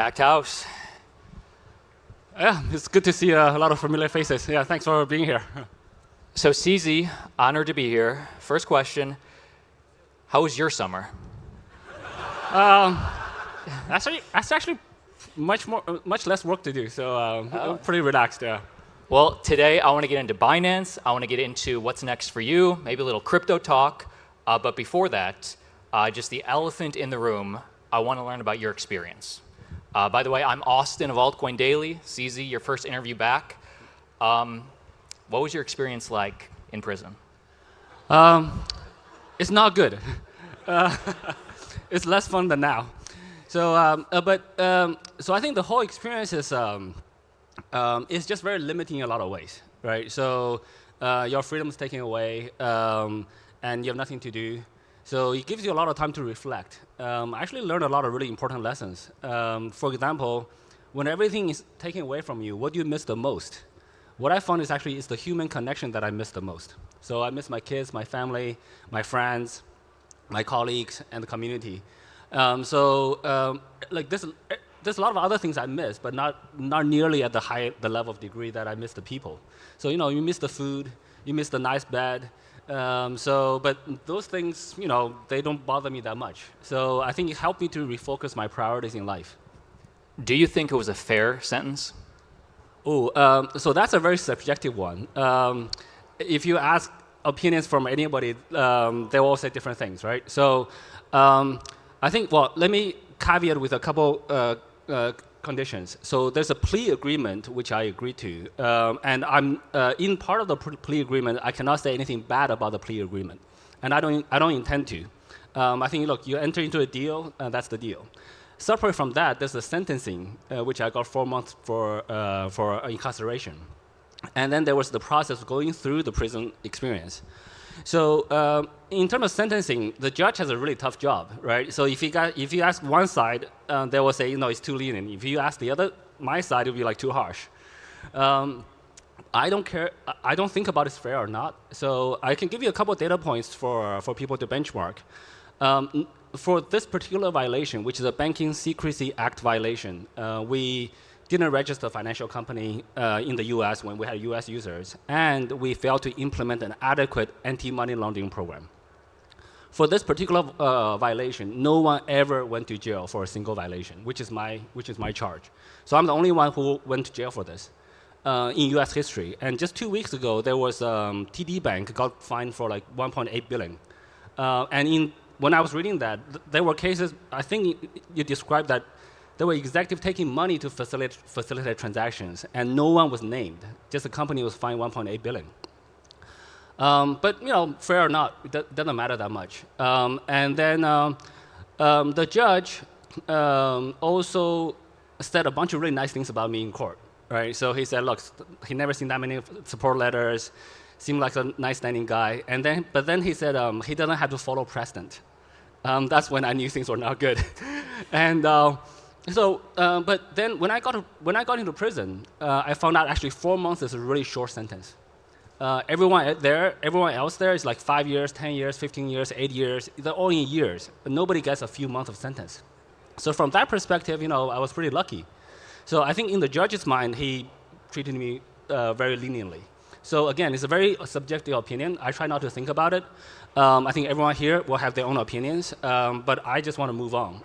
Packed house. Yeah, it's good to see a lot of familiar faces. Yeah, thanks for being here. So CZ, honored to be here. First question, how was your summer? That's actually much less work to do, so I'm pretty relaxed. Yeah. Well, today I want to get into Binance. I want to get into what's next for you, maybe a little crypto talk. But before that, just the elephant in the room, I want to learn about your experience. By the way, I'm Austin of Altcoin Daily. CZ, your first interview back. What was your experience like in prison? It's not good. It's less fun than now. So, so I think the whole experience is just very limiting in a lot of ways, right? So your freedom is taken away, and you have nothing to do. So it gives you a lot of time to reflect. I actually learned a lot of really important lessons. For example, when everything is taken away from you, what do you miss the most? What I found is actually it's the human connection that I miss the most. So I miss my kids, my family, my friends, my colleagues, and the community. Like there's a lot of other things I miss, but not nearly at the level of degree that I miss the people. So you miss the food, you miss the nice bed. But those things, they don't bother me that much. So I think it helped me to refocus my priorities in life. Do you think it was a fair sentence? So that's a very subjective one. If you ask opinions from anybody, they will all say different things, right? So I think, let me caveat with a couple conditions. So there's a plea agreement, which I agree to. And I'm in part of the plea agreement, I cannot say anything bad about the plea agreement. And I don't intend to. I think, look, you enter into a deal, that's the deal. Separate from that, there's the sentencing, which I got 4 months for incarceration. And then there was the process of going through the prison experience. So in terms of sentencing, the judge has a really tough job, right? So if you ask one side, they will say, it's too lenient. If you ask my side, it will be like too harsh. I don't care. I don't think about it's fair or not. So I can give you a couple of data points for people to benchmark. For this particular violation, which is a Banking Secrecy Act violation, we didn't register a financial company in the US when we had US users, and we failed to implement an adequate anti-money laundering program. For this particular violation, no one ever went to jail for a single violation, which is my charge. So I'm the only one who went to jail for this in US history. And just 2 weeks ago, there was TD Bank got fined for like 1.8 billion. When I was reading that, there were cases, I think you described that there were executives taking money to facilitate transactions, and no one was named. Just the company was fined 1.8 billion. But fair or not, it doesn't matter that much. And then the judge also said a bunch of really nice things about me in court, right? So he said, look, he never seen that many support letters, seemed like a nice standing guy. But then he said he doesn't have to follow precedent. That's when I knew things were not good. And but then when I got into prison, I found out actually 4 months is a really short sentence. Everyone else there is like 5 years, 10 years, 15 years, 8 years. They're all in years, but nobody gets a few months of sentence. So from that perspective, I was pretty lucky. So I think in the judge's mind, he treated me very leniently. So again, it's a very subjective opinion. I try not to think about it. I think everyone here will have their own opinions, but I just want to move on.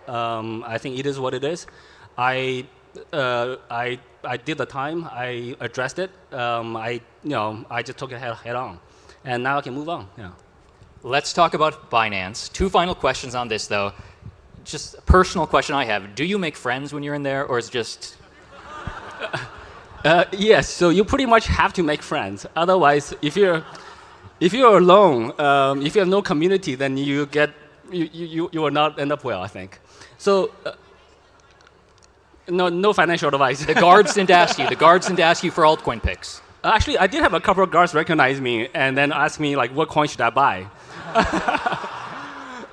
I think it is what it is. I did the time. I addressed it. I just took it head on, and now I can move on. Yeah. Let's talk about Binance. 2 final questions on this, though. Just a personal question I have: do you make friends when you're in there, or is it just? Yes. So you pretty much have to make friends. Otherwise, if you're alone, if you have no community, then you will not end up well, I think. So. No financial advice. The guards didn't ask you. The guards didn't ask you for altcoin picks. Actually, I did have a couple of guards recognize me and then ask me like, what coin should I buy?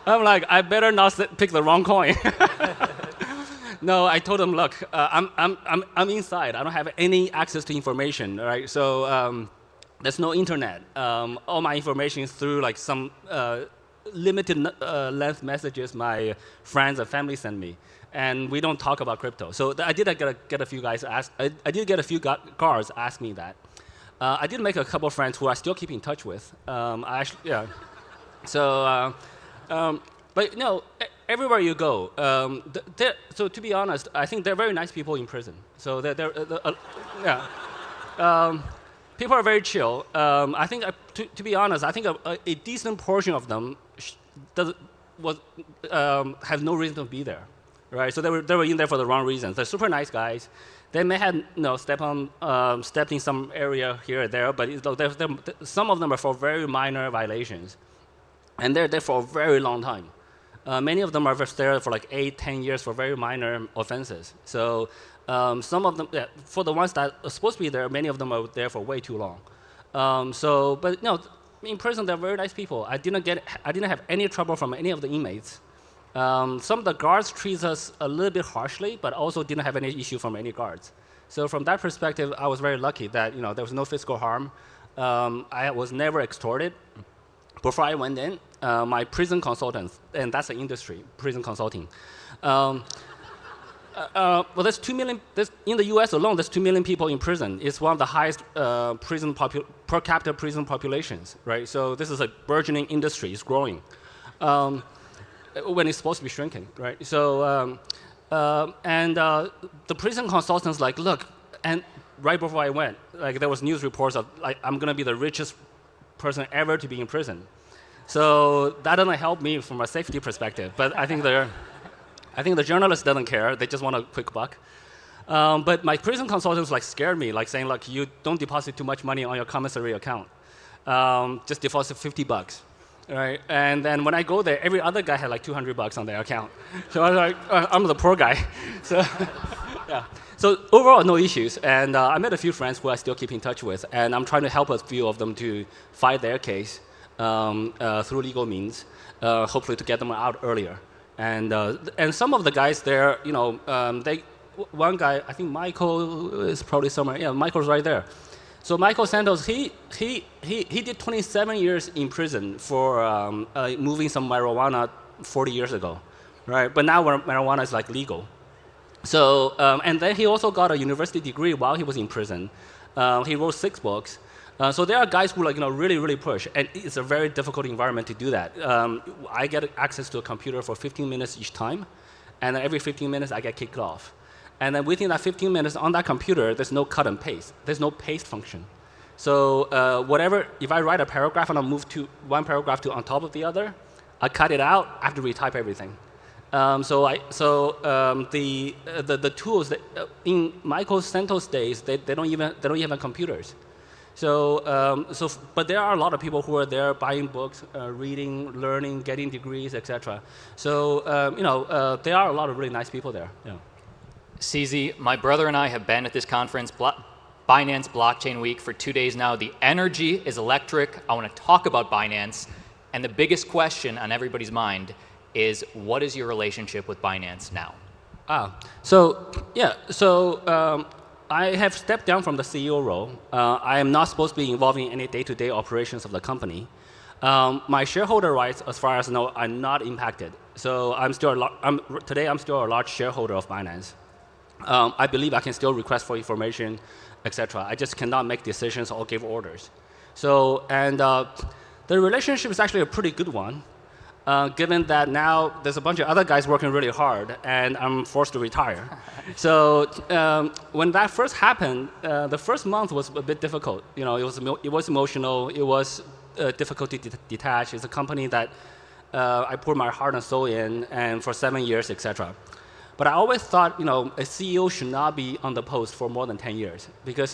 I'm like, I better not pick the wrong coin. No, I told them, look, I'm inside. I don't have any access to information, right? So there's no internet. All my information is through like some limited length messages my friends and family send me, and we don't talk about crypto. So I did get a few guys ask. I did get a few guards ask me that. I did make a couple of friends who I still keep in touch with. I actually, yeah. So, but you know, everywhere you go, so to be honest, I think they're very nice people in prison. So yeah. People are very chill. I think, to be honest, I think a decent portion of them have no reason to be there, right? So they were in there for the wrong reasons. They're super nice guys. They may have stepped in some area here or there, but some of them are for very minor violations, and they're there for a very long time. Many of them are there for like 8, 10 years for very minor offenses. So some of them, yeah, for the ones that are supposed to be there, many of them are there for way too long. But no, in prison they're very nice people. I didn't have any trouble from any of the inmates. Some of the guards treat us a little bit harshly, but also didn't have any issue from any guards. So from that perspective, I was very lucky that there was no physical harm. I was never extorted. Before I went in, my prison consultants, and that's the industry, prison consulting. Well, there's 2 million, in the US alone, there's 2 million people in prison. It's one of the highest per capita prison populations, right? So this is a burgeoning industry, it's growing. When it's supposed to be shrinking, right? So, the prison consultants like, look, and right before I went, like there was news reports of like, I'm gonna be the richest person ever to be in prison. So that doesn't help me from a safety perspective, but I think the journalist doesn't care. They just want a quick buck. But my prison consultants like scared me, like saying, like, you don't deposit too much money on your commissary account. Just deposit $50, right? And then when I go there, every other guy had like $200 on their account. So I was like, I'm the poor guy. So yeah. So overall, no issues. And I met a few friends who I still keep in touch with, and I'm trying to help a few of them to fight their case through legal means, hopefully to get them out earlier. And some of the guys there, one guy, I think Michael is probably somewhere. Yeah, Michael's right there. So Michael Santos, he did 27 years in prison for moving some marijuana 40 years ago, right? But now marijuana is like legal. So and then he also got a university degree while he was in prison. He wrote 6 books. So there are guys who really push, and it's a very difficult environment to do that. I get access to a computer for 15 minutes each time, and then every 15 minutes I get kicked off. And then within that 15 minutes on that computer, there's no cut and paste. There's no paste function. So if I write a paragraph and I move to one paragraph on top of the other, I cut it out, I have to retype everything. The tools that, in Michael Santos' days, they don't even have computers. But there are a lot of people who are there buying books, reading, learning, getting degrees, etc. So there are a lot of really nice people there. Yeah. CZ, my brother and I have been at this conference, Binance Blockchain Week, for 2 days now. The energy is electric. I want to talk about Binance, and the biggest question on everybody's mind is, what is your relationship with Binance now? I have stepped down from the CEO role. I am not supposed to be involved in any day-to-day operations of the company. My shareholder rights, as far as I know, are not impacted. So today I'm still a large shareholder of Binance. I believe I can still request for information, etc. I just cannot make decisions or give orders. So, the relationship is actually a pretty good one, given that now there's a bunch of other guys working really hard, and I'm forced to retire. So when that first happened, the first month was a bit difficult. It was emotional. It was difficult to detach. It's a company that I poured my heart and soul in, and for 7 years, etc. But I always thought, a CEO should not be on the post for more than 10 years, because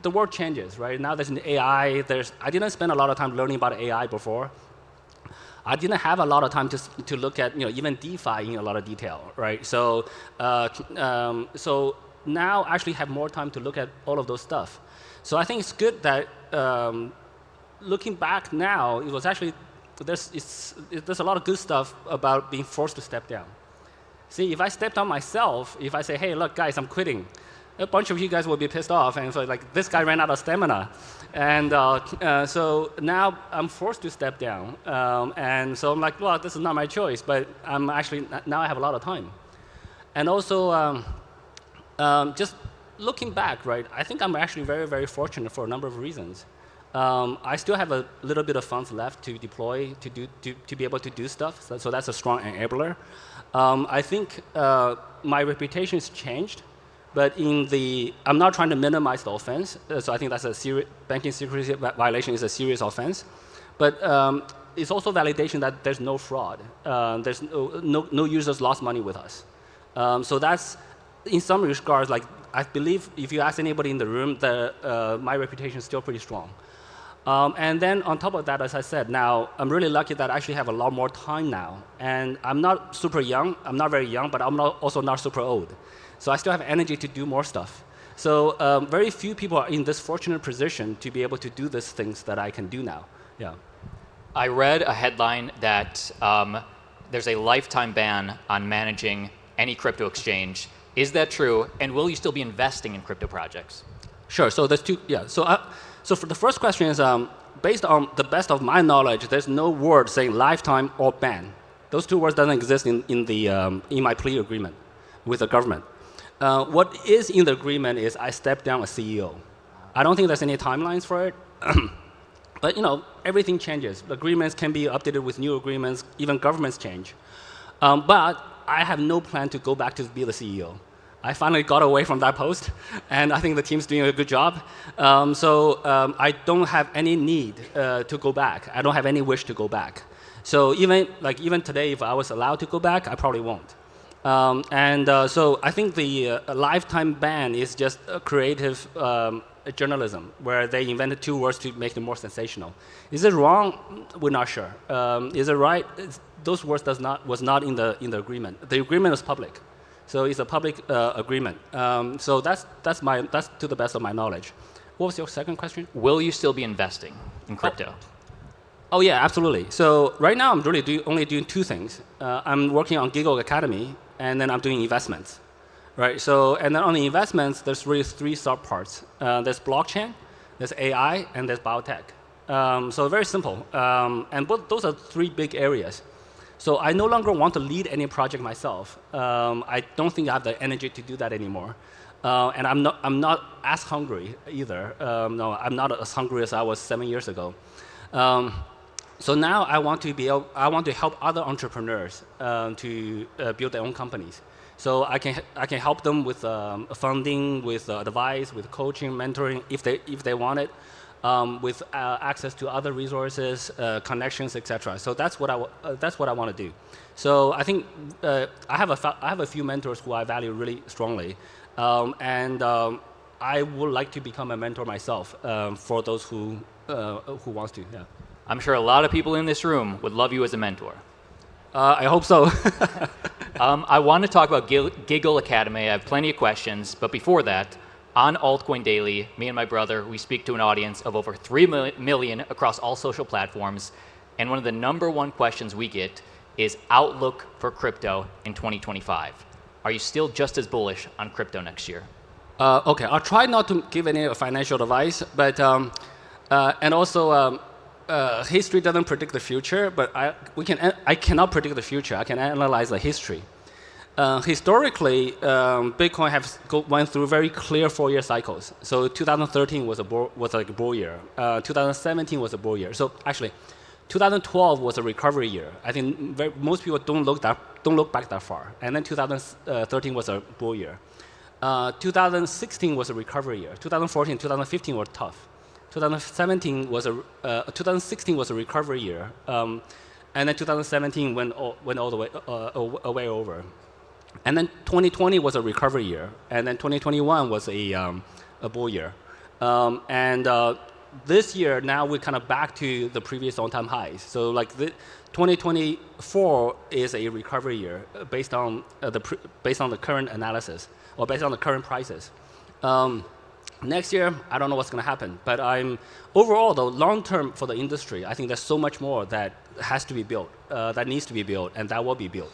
the world changes, right? Now there's an AI. I didn't spend a lot of time learning about AI before. I didn't have a lot of time to look at even DeFi in a lot of detail, right? So now I actually have more time to look at all of those stuff. So I think it's good that looking back now, it was actually there's a lot of good stuff about being forced to step down. See, if I stepped on myself, if I say, hey, look, guys, I'm quitting, a bunch of you guys will be pissed off, and so like this guy ran out of stamina, and so now I'm forced to step down, and so I'm like, well, this is not my choice, but I'm actually now I have a lot of time, and also just looking back, right? I think I'm actually very, very fortunate for a number of reasons. I still have a little bit of funds left to deploy to be able to do stuff, so that's a strong enabler. I think my reputation has changed. But I'm not trying to minimize the offense. So I think that's banking secrecy violation is a serious offense. But it's also validation that there's no fraud. There's no users lost money with us. So that's, in some regards, like I believe if you ask anybody in the room, my reputation is still pretty strong. And then on top of that, as I said, now I'm really lucky that I actually have a lot more time now. And I'm not super young. I'm not very young, but I'm also not super old. So I still have energy to do more stuff. So very few people are in this fortunate position to be able to do these things that I can do now. Yeah. I read a headline that there's a lifetime ban on managing any crypto exchange. Is that true? And will you still be investing in crypto projects? Sure. So there's two. Yeah. So for the first question is, based on the best of my knowledge, there's no word saying lifetime or ban. Those two words don't exist in my plea agreement with the government. What is in the agreement is I step down as CEO. I don't think there's any timelines for it. But everything changes. Agreements can be updated with new agreements. Even governments change. But I have no plan to go back to be the CEO. I finally got away from that post, and I think the team's doing a good job. I don't have any need to go back. I don't have any wish to go back. So even today, if I was allowed to go back, I probably won't. So I think the lifetime ban is just a creative journalism, where they invented two words to make them more sensational. Is it wrong? We're not sure. Is it right? Those words was not in the agreement. The agreement is public, so it's a public agreement. So that's to the best of my knowledge. What was your second question? Will you still be investing in crypto? Oh yeah, absolutely. So right now I'm really only doing two things. I'm working on Giggle Academy, and then I'm doing investments, right? So, and then on the investments, there's really three subparts. There's blockchain, there's AI, and there's biotech. So very simple. And those are three big areas. So I no longer want to lead any project myself. I don't think I have the energy to do that anymore. And I'm not as hungry either. No, I'm not as hungry as I was 7 years ago. So now I want to help other entrepreneurs to build their own companies. So I can help them with funding, with advice, with coaching, mentoring, if they want it, with access to other resources, connections, etc. So that's what I want to do. So I think I have a few mentors who I value really strongly, and I would like to become a mentor myself for those who wants to. Yeah. I'm sure a lot of people in this room would love you as a mentor. I hope so. I want to talk about Giggle Academy. I have plenty of questions, but before that, on Altcoin Daily, me and my brother, we speak to an audience of over 3 million across all social platforms, and one of the #1 questions we get is outlook for crypto in 2025. Are you still just as bullish on crypto next year? Okay, I'll try not to give any financial advice, but and also. History doesn't predict the future, but I cannot predict the future. I can analyze the history. Historically, Bitcoin went through very clear 4-year cycles. So 2013 was like a bull year. 2017 was a bull year. So actually, 2012 was a recovery year. I think most people don't look back that far. And then 2013 was a bull year. 2016 was a recovery year. 2014, 2015 were tough. 2016 was a recovery year, and then 2017 went all the way over, and then 2020 was a recovery year, and then 2021 was a bull year, and this year now we're kind of back to the previous all-time highs. So like 2024 is a recovery year based on the current analysis or based on the current prices. Next year, I don't know what's going to happen, but overall, though, long term for the industry, I think there's so much more that has to be built, that needs to be built, and that will be built.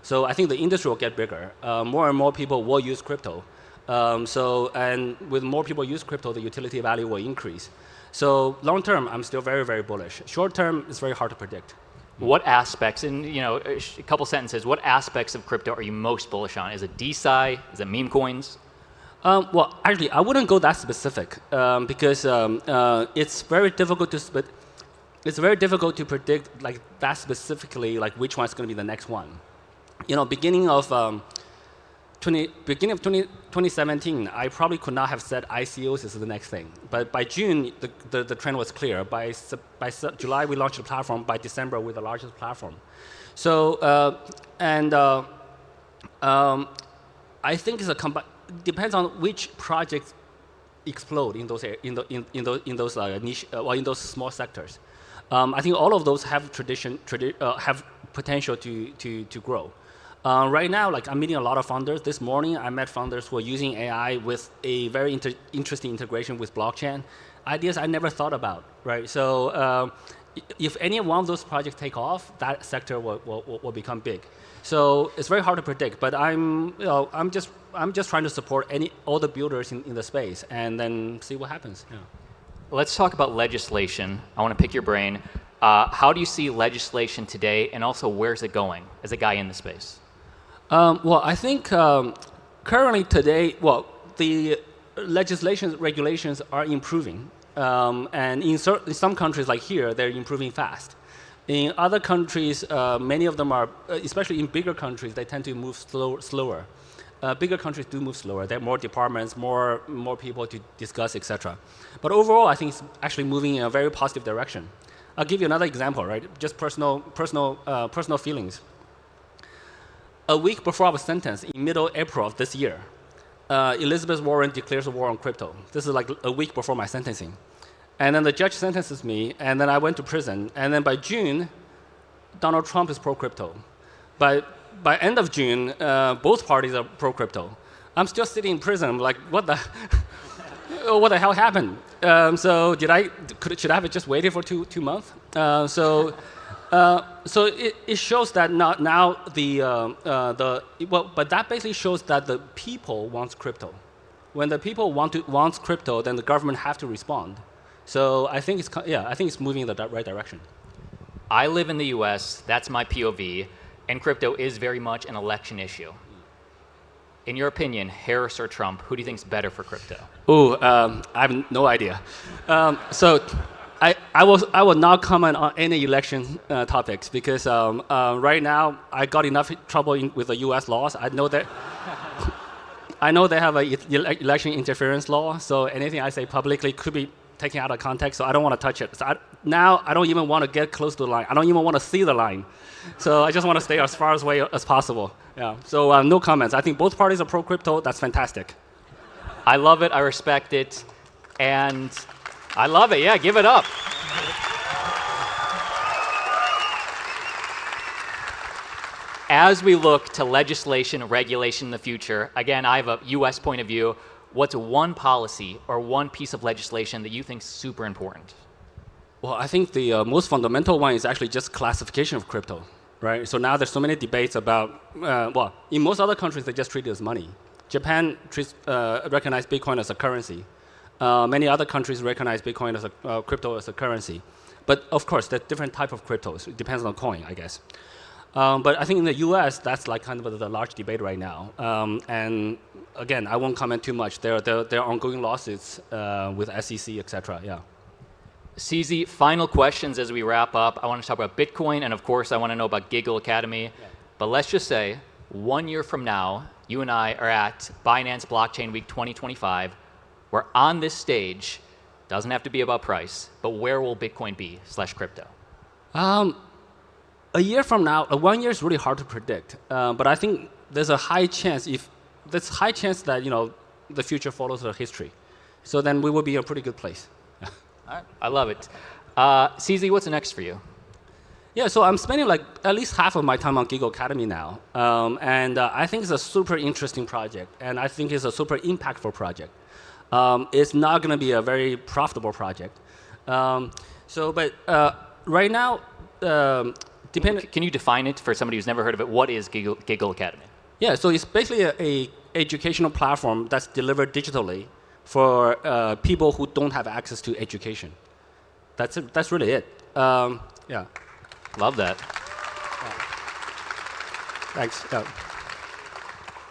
So I think the industry will get bigger. More and more people will use crypto. And with more people use crypto, the utility value will increase. So long term, I'm still very, very bullish. Short term, it's very hard to predict. What aspects, and a couple sentences, what aspects of crypto are you most bullish on? Is it DeSci? Is it meme coins? Well, actually, I wouldn't go that specific because it's very difficult to predict like that specifically, like which one's going to be the next one. Beginning of 2017, I probably could not have said ICOs is the next thing. But by June, the trend was clear. By July, we launched the platform. By December, we're the largest platform. So, I think depends on which projects explode in those niche in those small sectors. I think all of those have have potential to grow. Right now, like I'm meeting a lot of founders. This morning, I met founders who are using AI with a very interesting integration with blockchain. Ideas I never thought about, right? So if any one of those projects take off, that sector will become big. So it's very hard to predict. But I'm just trying to support all the builders in the space and then see what happens. Yeah. Let's talk about legislation. I want to pick your brain. How do you see legislation today, and also where's it going as a guy in the space? Well, I think currently today, the regulations are improving. And in some countries like here, they're improving fast. In other countries, many of them are, especially in bigger countries, they tend to move slower. Bigger countries do move slower. There are more departments, more people to discuss, etc. But overall, I think it's actually moving in a very positive direction. I'll give you another example, right? Just personal feelings. A week before I was sentenced, in middle April of this year, Elizabeth Warren declares a war on crypto. This is like a week before my sentencing. And then the judge sentences me, and then I went to prison. And then by June, Donald Trump is pro-crypto. By end of June, both parties are pro-crypto. I'm still sitting in prison. I'm like, what the hell happened? So should I have just waited for two months? So it shows that now but that basically shows that the people want crypto. When the people want crypto, then the government have to respond. So I think it's moving in the right direction. I live in the U.S. That's my POV, and crypto is very much an election issue. In your opinion, Harris or Trump, who do you think is better for crypto? I have no idea. So I will not comment on any election topics because right now I got enough trouble with the U.S. laws. I know they have an election interference law, so anything I say publicly could be taken out of context, so I don't want to touch it. So now I don't even want to get close to the line. I don't even want to see the line. So I just want to stay as far away as possible. Yeah. So no comments. I think both parties are pro-crypto. That's fantastic. I love it. I respect it. And I love it. Yeah, give it up. As we look to legislation and regulation in the future, again, I have a U.S. point of view. What's one policy or one piece of legislation that you think is super important? Well, I think the most fundamental one is actually just classification of crypto, right? So now there's so many debates about, in most other countries, they just treat it as money. Japan recognizes Bitcoin as a currency. Many other countries recognize Bitcoin as crypto as a currency. But of course, there are different types of cryptos. It depends on the coin, I guess. But I think in the US, that's like kind of the large debate right now. And again, I won't comment too much. There are ongoing lawsuits with SEC, et cetera. Yeah. CZ, final questions as we wrap up. I want to talk about Bitcoin, and of course, I want to know about Giggle Academy. Yeah. But let's just say, 1 year from now, you and I are at Binance Blockchain Week 2025. We're on this stage. Doesn't have to be about price, but where will Bitcoin be /crypto? A year from now, 1 year is really hard to predict. But I think there's a high chance that the future follows the history. So then we will be in a pretty good place. All right, I love it. CZ, what's next for you? Yeah, so I'm spending like at least half of my time on Giggle Academy now. And I think it's a super interesting project. And I think it's a super impactful project. It's not going to be a very profitable project. But right now, Can you define it for somebody who's never heard of it? What is Giggle Academy? Yeah, so it's basically a educational platform that's delivered digitally for people who don't have access to education. That's it. That's really it. Yeah. Love that. Thanks.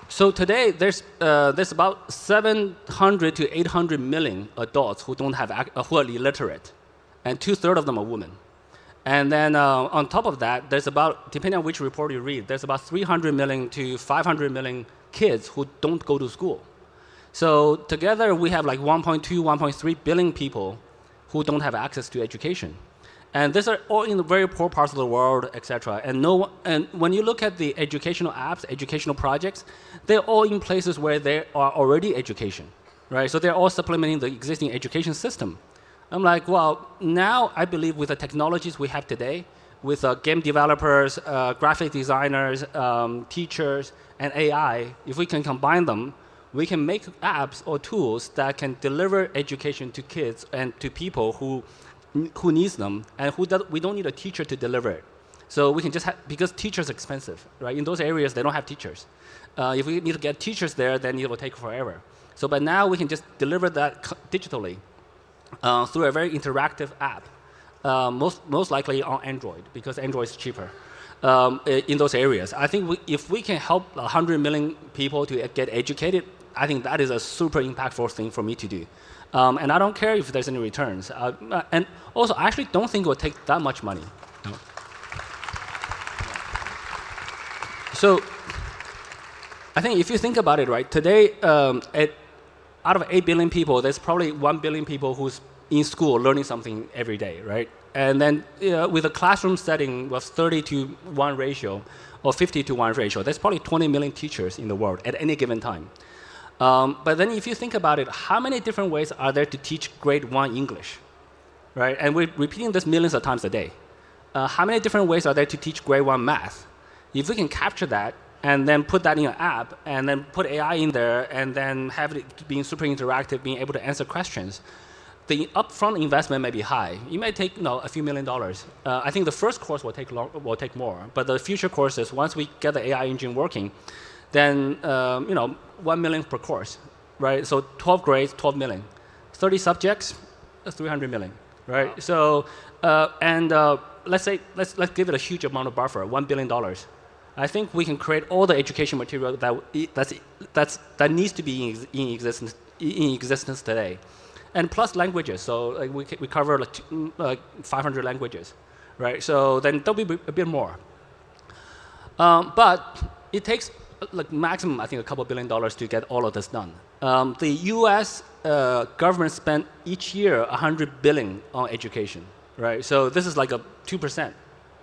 So today there's about 700 to 800 million adults who don't have who are illiterate, and 2/3 of them are women. And then on top of that, there's about, depending on which report you read, there's about 300 million to 500 million kids who don't go to school. So together we have like 1.2, 1.3 billion people who don't have access to education. And these are all in the very poor parts of the world, et cetera. And when you look at the educational apps, educational projects, they're all in places where there are already education, right? So they're all supplementing the existing education system. I'm like, well, now I believe with the technologies we have today, with game developers, graphic designers, teachers, and AI, if we can combine them, we can make apps or tools that can deliver education to kids and to people who needs them, and we don't need a teacher to deliver it. So we can just have, because teachers are expensive, right? In those areas, they don't have teachers. If we need to get teachers there, then it will take forever. So, but now we can just deliver that digitally through a very interactive app, most likely on Android, because Android is cheaper in those areas. I think if we can help 100 million people to get educated, I think that is a super impactful thing for me to do. And I don't care if there's any returns. And also, I actually don't think it will take that much money. No. So I think if you think about it, right, today, out of 8 billion people, there's probably 1 billion people who's in school learning something every day, right? And then with a classroom setting with 30-to-1 ratio or 50-to-1 ratio, there's probably 20 million teachers in the world at any given time. But then if you think about it, how many different ways are there to teach grade 1 English, right? And we're repeating this millions of times a day. How many different ways are there to teach grade 1 math? If we can capture that and then put that in an app and then put AI in there and then have it being super interactive, being able to answer questions, the upfront investment may be high. It may take a few $1,000,000. I think the first course will take more, but the future courses, once we get the AI engine working, then 1 million per course, right? So 12 grades, 12 million. 30 subjects, that's 300 million, right? Wow. So let's give it a huge amount of buffer, $1 billion. I think we can create all the education material that needs to be in existence today, and plus languages. So like we cover like 500 languages, right? So then there'll be a bit more, but it takes like maximum, I think, a couple $1 billion to get all of this done. The U.S. Government spent each year $100 billion on education, right? So this is like a 2%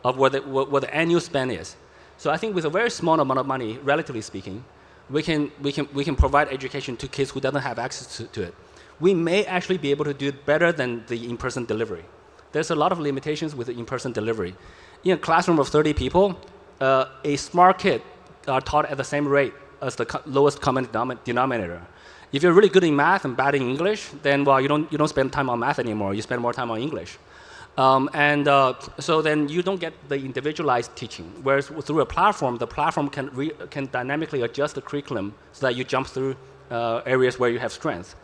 of what the annual spend is. So I think with a very small amount of money, relatively speaking, we can provide education to kids who don't have access to it. We may actually be able to do it better than the in-person delivery. There's a lot of limitations with the in-person delivery. In a classroom of 30 people, a smart kid are taught at the same rate as the lowest common denominator. If you're really good in math and bad in English, then well, you don't spend time on math anymore. You spend more time on English. So then you don't get the individualized teaching. Whereas through a platform, the platform can dynamically adjust the curriculum so that you jump through areas where you have strength.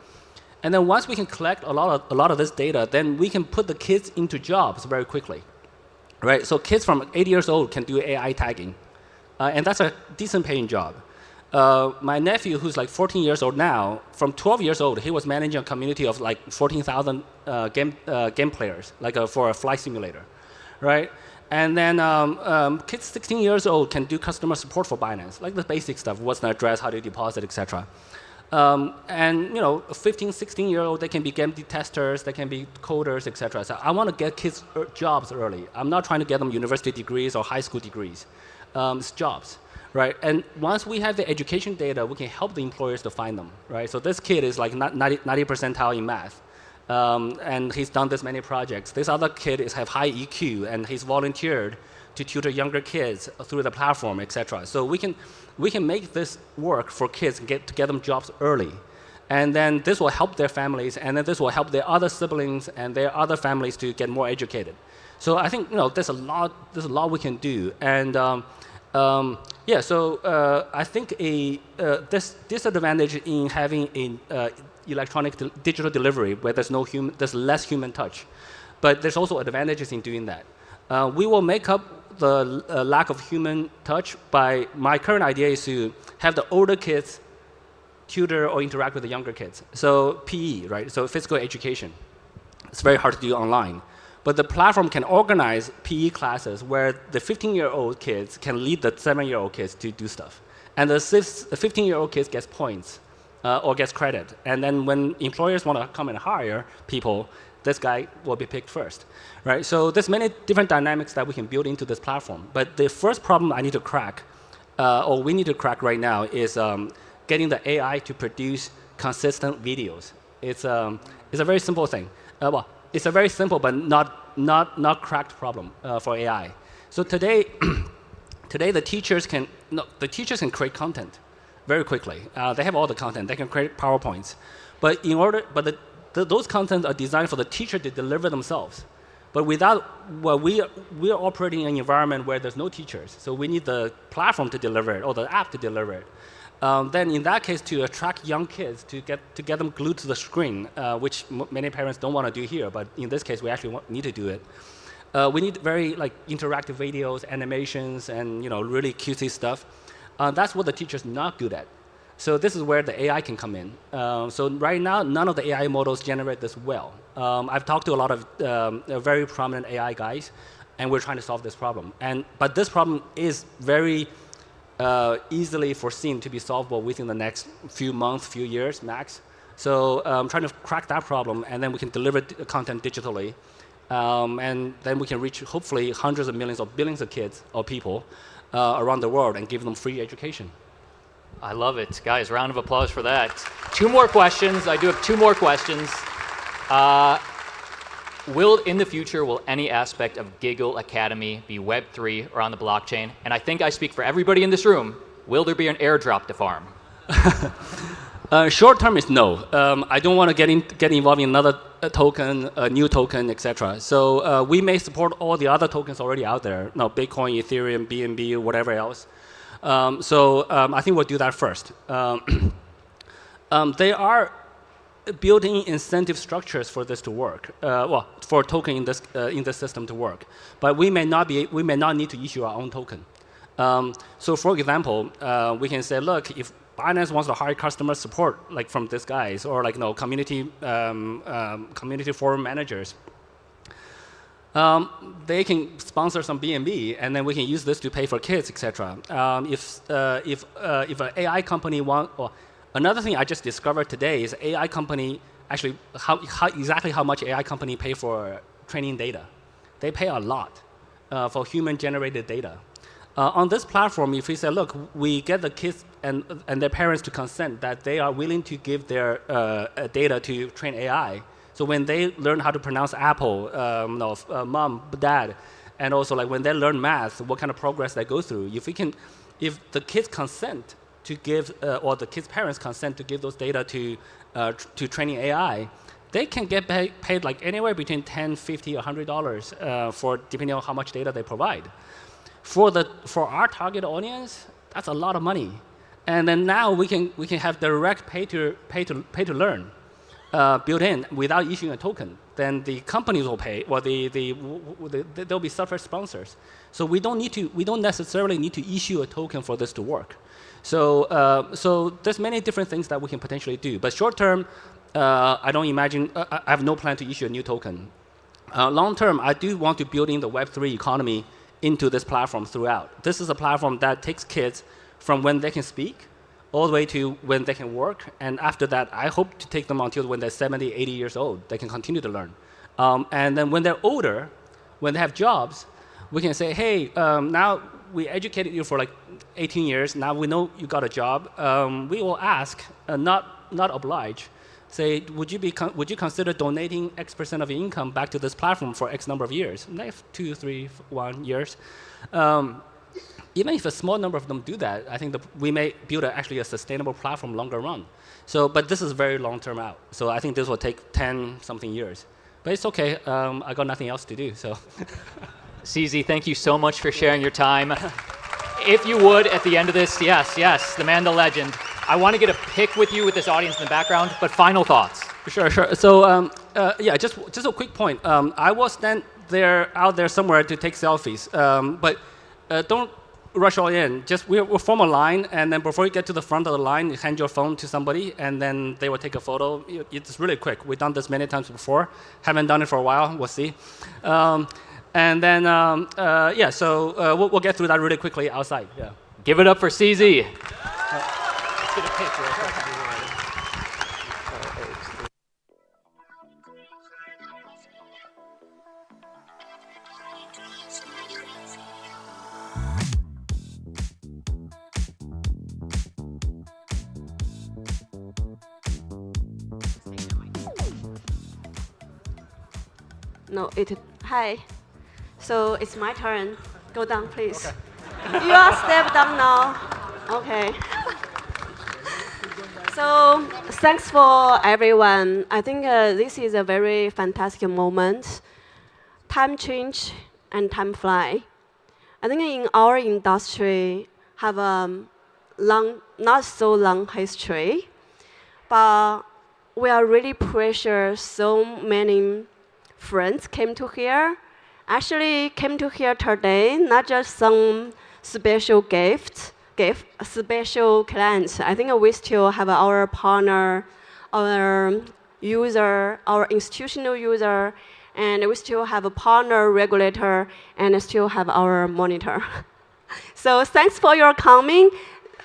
And then once we can collect a lot of this data, then we can put the kids into jobs very quickly, right? So kids from 8 years old can do AI tagging, and that's a decent paying job. My nephew, who's like 14 years old now, from 12 years old, he was managing a community of like 14,000 game players, like for a flight simulator, right? And then kids 16 years old can do customer support for Binance, like the basic stuff, what's the address, how do you deposit, etc. And 15, 16-year-old, they can be game testers, they can be coders, etc. So I want to get kids jobs early. I'm not trying to get them university degrees or high school degrees. It's jobs. Right, and once we have the education data, we can help the employers to find them. Right, so this kid is like 90 percentile in math, and he's done this many projects. This other kid have high EQ, and he's volunteered to tutor younger kids through the platform, etc. So we can make this work for kids and get them jobs early, and then this will help their families, and then this will help their other siblings and their other families to get more educated. So I think there's a lot we can do, and Yeah, so I think this disadvantage in having an electronic digital delivery where there's less human touch, but there's also advantages in doing that. We will make up the lack of human touch by, my current idea is to have the older kids tutor or interact with the younger kids. So PE, right? So physical education. It's very hard to do online. But the platform can organize PE classes where the 15-year-old kids can lead the 7-year-old kids to do stuff. And the 15-year-old kids gets points or gets credit. And then when employers want to come and hire people, this guy will be picked first, right? So there's many different dynamics that we can build into this platform. But the first problem I need to crack, or we need to crack right now, is getting the AI to produce consistent videos. It's a very simple thing. Well, it's a very simple but not cracked problem for AI. So today, the teachers can create content very quickly. They have all the content. They can create PowerPoints, but those contents are designed for the teacher to deliver themselves. But we are operating in an environment where there's no teachers, so we need the platform to deliver it or the app to deliver it. Then in that case, to attract young kids, to get them glued to the screen, which many parents don't want to do here, but in this case, we actually need to do it. We need very interactive videos, animations, and really cutesy stuff. That's what the teacher's not good at. So this is where the AI can come in. So right now, none of the AI models generate this well. I've talked to a lot of very prominent AI guys, and we're trying to solve this problem. But this problem is very easily foreseen to be solvable within the next few months, few years max. So trying to crack that problem, and then we can deliver content digitally, and then we can reach hopefully hundreds of millions or billions of kids or people around the world and give them free education. I love it. Guys, round of applause for that. 2 more questions. I do have 2 more questions. In the future, will any aspect of Giggle Academy be Web3 or on the blockchain? And I think I speak for everybody in this room. Will there be an airdrop to farm? Short term is no. I don't want to get involved in another token, a new token, etc. So we may support all the other tokens already out there. No, Bitcoin, Ethereum, BNB, whatever else. I think we'll do that first. They are building incentive structures for this to work. For a token in this system to work, but we may not need to issue our own token. So, for example, we can say, look, if Binance wants to hire customer support, from these guys, or community forum managers, they can sponsor some BNB, and then we can use this to pay for kids, etc. If an AI company another thing I just discovered today is AI company actually exactly how much AI company pay for training data. They pay a lot for human-generated data. On this platform, if we say, look, we get the kids and their parents to consent that they are willing to give their data to train AI. So when they learn how to pronounce apple, mom, dad, and also when they learn math, what kind of progress they go through. If the kids consent to give, or the kids' parents consent to give those data to training AI, they can get paid anywhere between $10, $50, $100 for depending on how much data they provide. For our target audience, that's a lot of money, and then now we can have direct pay to learn built in without issuing a token. Then the companies will pay, or they'll be separate sponsors. So we don't necessarily need to issue a token for this to work. So there's many different things that we can potentially do. But short term, I don't imagine. I have no plan to issue a new token. Long term, I do want to build in the Web3 economy into this platform throughout. This is a platform that takes kids from when they can speak all the way to when they can work. And after that, I hope to take them until when they're 70, 80 years old. They can continue to learn. And then when they're older, when they have jobs, we can say, hey, now we educated you for 18 years. Now we know you got a job. We will ask, not oblige, say, would you consider donating X% of your income back to this platform for X number of years, next 2, 3, 1 years? Even if a small number of them do that, I think we may build actually a sustainable platform longer run. But this is very long term out. So I think this will take 10-something years. But it's okay. I got nothing else to do. So. CZ, thank you so much for sharing your time. If you would, at the end of this, yes, the man, the legend. I want to get a pic with you with this audience in the background, but final thoughts. Sure. So yeah, just a quick point. I will stand out there somewhere to take selfies, but don't rush all in. Just we'll form a line, and then before you get to the front of the line, you hand your phone to somebody, and then they will take a photo. It's really quick. We've done this many times before. Haven't done it for a while. We'll see. And then yeah, so we'll get through that really quickly outside. Yeah. Give it up for CZ. Let's get a picture. No, hi. So it's my turn. Go down, please. Okay. You are step down now. Okay. So thanks for everyone. I think this is a very fantastic moment. Time change and time fly. I think in our industry have a not so long history, but we are really precious. So many friends came to here. Actually came to here today, not just some special special clients. I think we still have our partner, our user, our institutional user, and we still have a partner regulator, and still have our monitor. So thanks for your coming.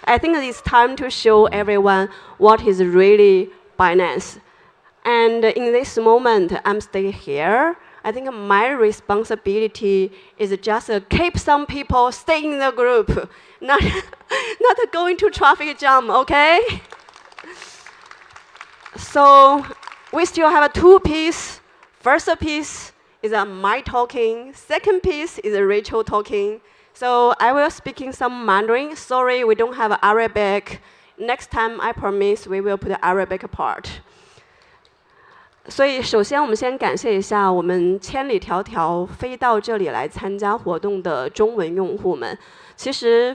I think it's time to show everyone what is really Binance. And in this moment, I'm staying here. I think my responsibility is just keep some people stay in the group, not going to traffic jam, okay? So we still have two pieces. First piece is my talking. Second piece is Rachel talking. So I will speak in some Mandarin. Sorry, we don't have Arabic. Next time, I promise we will put the Arabic part. 所以，首先我们先感谢一下我们千里迢迢飞到这里来参加活动的中文用户们。其实，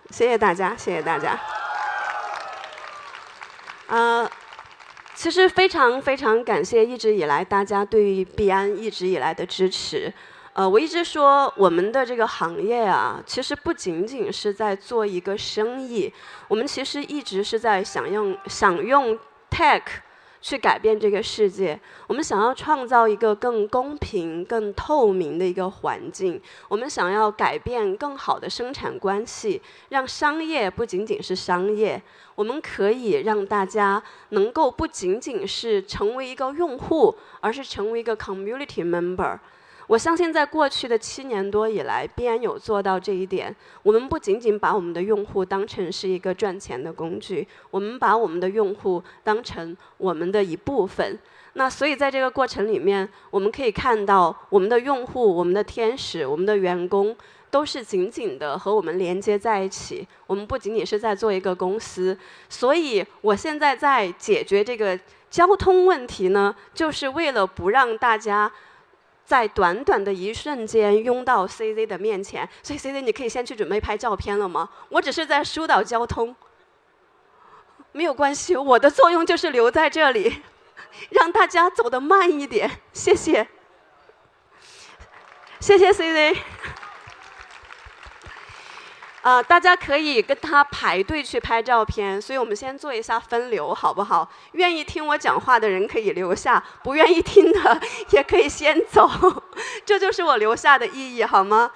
谢谢大家，谢谢大家。其实非常非常感谢一直以来大家对于币安一直以来的支持。我一直说我们的这个行业啊，其实不仅仅是在做一个生意，我们其实一直是在想用 tech 去改变这个世界。我们想要创造一个更公平、更透明的一个环境。我们想要改变更好的生产关系，让商业不仅仅是商业。我们可以让大家能够不仅仅是成为一个用户，而是成为一个 community member。我相信在过去的7年多以来，币安有做到这一点。我们不仅仅把我们的用户当成是一个赚钱的工具，我们把我们的用户当成我们的一部分。那所以在这个过程里面，我们可以看到我们的用户、我们的天使、我们的员工都是紧紧的和我们连接在一起。我们不仅仅是在做一个公司，所以我现在在解决这个交通问题呢，就是为了不让大家在短短的一瞬间拥到 CZ 的面前。所以 CZ 你可以先去准备拍照片了吗？我只是在疏导交通，没有关系，我的作用就是留在这里，让大家走得慢一点。谢谢，谢谢 CZ。大家可以跟他排队去拍照片，所以我们先做一下分流，好不好？愿意听我讲话的人可以留下，不愿意听的也可以先走，这就是我留下的意义，好吗？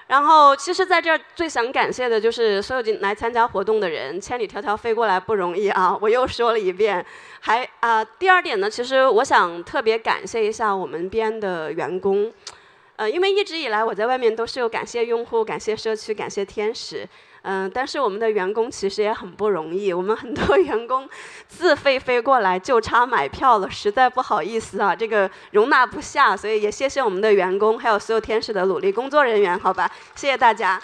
然后，其实在这儿最想感谢的就是所有来参加活动的人，千里迢迢飞过来不容易啊！我又说了一遍。第二点呢，其实我想特别感谢一下我们边的员工。因为一直以来我在外面都是有感谢用户、感谢社区、感谢天使，但是我们的员工其实也很不容易。我们很多员工自费飞过来，就差买票了，实在不好意思啊，这个容纳不下，所以也谢谢我们的员工，还有所有天使的努力工作人员，好吧，谢谢大家。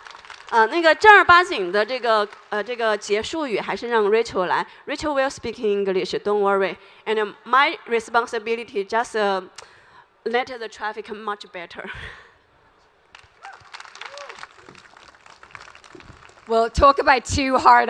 那个正儿八经的这个结束语还是让 Rachel 来。Rachel will speak in English, don't worry. And my responsibility just let the traffic much better. Well, talk about two hard